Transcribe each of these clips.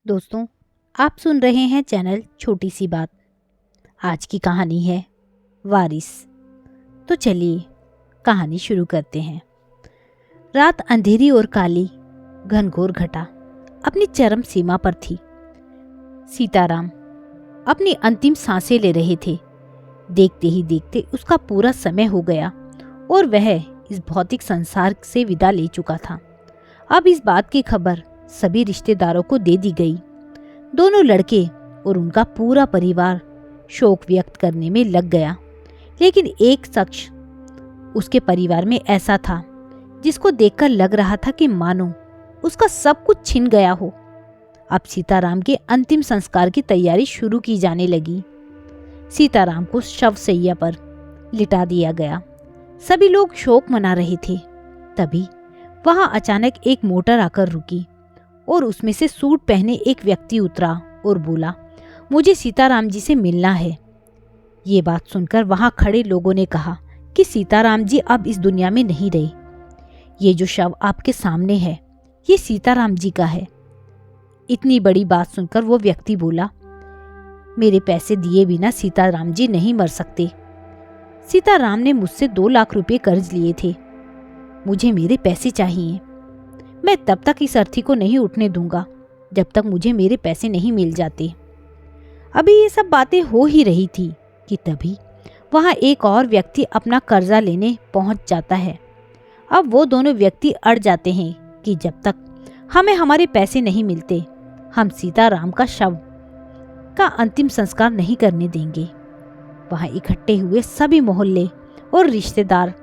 दोस्तों, आप सुन रहे हैं चैनल छोटी सी बात। आज की कहानी है वारिस। तो चलिए कहानी शुरू करते हैं। रात अंधेरी और काली, घनघोर घटा अपनी चरम सीमा पर थी। सीताराम अपनी अंतिम सांसें ले रहे थे। देखते ही देखते उसका पूरा समय हो गया और वह इस भौतिक संसार से विदा ले चुका था। अब इस बात की खबर सभी रिश्तेदारों को दे दी गई। दोनों लड़के और उनका पूरा परिवार शोक व्यक्त करने में लग गया, लेकिन एक शख्स उसके परिवार में ऐसा था जिसको देखकर लग रहा था कि मानो उसका सब कुछ छिन गया हो। अब सीताराम के अंतिम संस्कार की तैयारी शुरू की जाने लगी। सीताराम को शवशैया पर लिटा दिया गया। सभी लोग शोक मना रहे थे। तभी वहां अचानक एक मोटर आकर रुकी और उसमें से सूट पहने एक व्यक्ति उतरा और बोला, मुझे सीताराम जी से मिलना है। ये बात सुनकर वहां खड़े लोगों ने कहा कि सीताराम जी अब इस दुनिया में नहीं रहे। ये जो शव आपके सामने है, ये सीताराम जी का है। इतनी बड़ी बात सुनकर वो व्यक्ति बोला, मेरे पैसे दिए बिना सीताराम जी नहीं मर सकते। सीताराम ने मुझसे 2 लाख रुपए कर्ज लिए थे। मुझे मेरे पैसे चाहिए। मैं तब तक इस अर्थी को नहीं उठने दूंगा जब तक मुझे मेरे पैसे नहीं मिल जाते। अभी ये सब बातें हो ही रही थी कि तभी वहां एक और व्यक्ति अपना कर्जा लेने पहुंच जाता है। अब वो दोनों व्यक्ति अड़ जाते हैं कि जब तक हमें हमारे पैसे नहीं मिलते, हम सीताराम का शव का अंतिम संस्कार नहीं करने देंगे। वहां इकट्ठे हुए सभी मोहल्ले और रिश्तेदार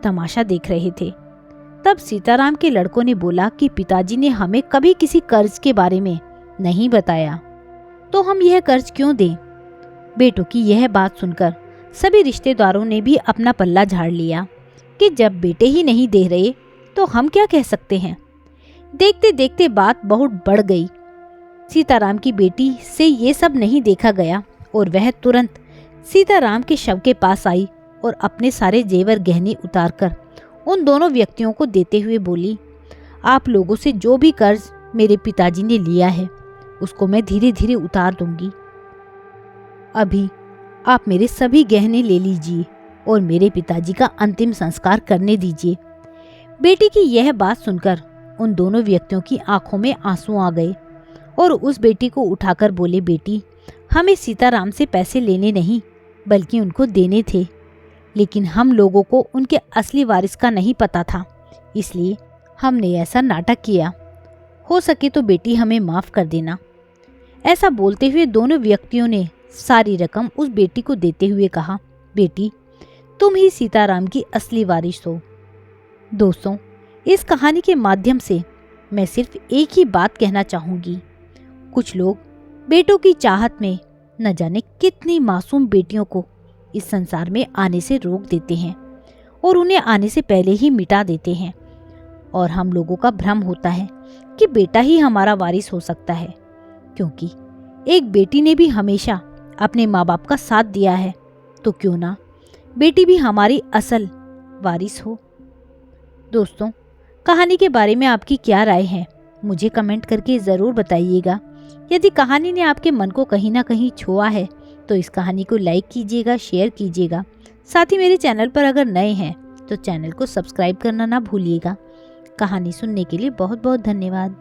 तमाशा देख रहे थे। तब सीताराम के लड़कों ने बोला कि पिताजी ने हमें कभी किसी कर्ज के बारे में नहीं बताया, तो हम यह कर्ज क्यों दें। बेटों की यह बात सुनकर सभी रिश्तेदारों ने भी अपना पल्ला झाड़ लिया कि जब बेटे ही नहीं दे रहे तो हम क्या कह सकते हैं। देखते देखते बात बहुत बढ़ गई। सीताराम की बेटी से ये सब नहीं देखा गया और वह तुरंत सीताराम के शव के पास आई और अपने सारे जेवर गहने उतारकर उन दोनों व्यक्तियों को देते हुए बोली, आप लोगों से जो भी कर्ज मेरे पिताजी ने लिया है उसको मैं धीरे धीरे उतार दूंगी। अभी आप मेरे सभी गहने ले लीजिए और मेरे पिताजी का अंतिम संस्कार करने दीजिए। बेटी की यह बात सुनकर उन दोनों व्यक्तियों की आंखों में आंसू आ गए और उस बेटी को उठाकर बोले, बेटी, हमें सीताराम से पैसे लेने नहीं बल्कि उनको देने थे, लेकिन हम लोगों को उनके असली वारिस का नहीं पता था, इसलिए हमने ऐसा नाटक किया। हो सके तो बेटी हमें माफ कर देना। ऐसा बोलते हुए दोनों व्यक्तियों ने सारी रकम उस बेटी को देते हुए कहा, बेटी, तुम ही सीताराम की असली वारिस हो। दोस्तों, इस कहानी के माध्यम से मैं सिर्फ एक ही बात कहना चाहूंगी। कुछ लोग बेटों की चाहत में न जाने कितनी मासूम बेटियों को इस संसार में आने से रोक देते हैं और उन्हें आने से पहले ही मिटा देते हैं, और हम लोगों का भ्रम होता है कि बेटा ही हमारा वारिस हो सकता है, क्योंकि एक बेटी ने भी हमेशा अपने माँ बाप का साथ दिया है, तो क्यों ना बेटी भी हमारी असल वारिस हो। दोस्तों, कहानी के बारे में आपकी क्या राय है, मुझे कमेंट करके ज़रूर बताइएगा। यदि कहानी ने आपके मन को कहीं ना कहीं छुआ है तो इस कहानी को लाइक कीजिएगा, शेयर कीजिएगा। साथ ही मेरे चैनल पर अगर नए हैं तो चैनल को सब्सक्राइब करना ना भूलिएगा। कहानी सुनने के लिए बहुत बहुत धन्यवाद।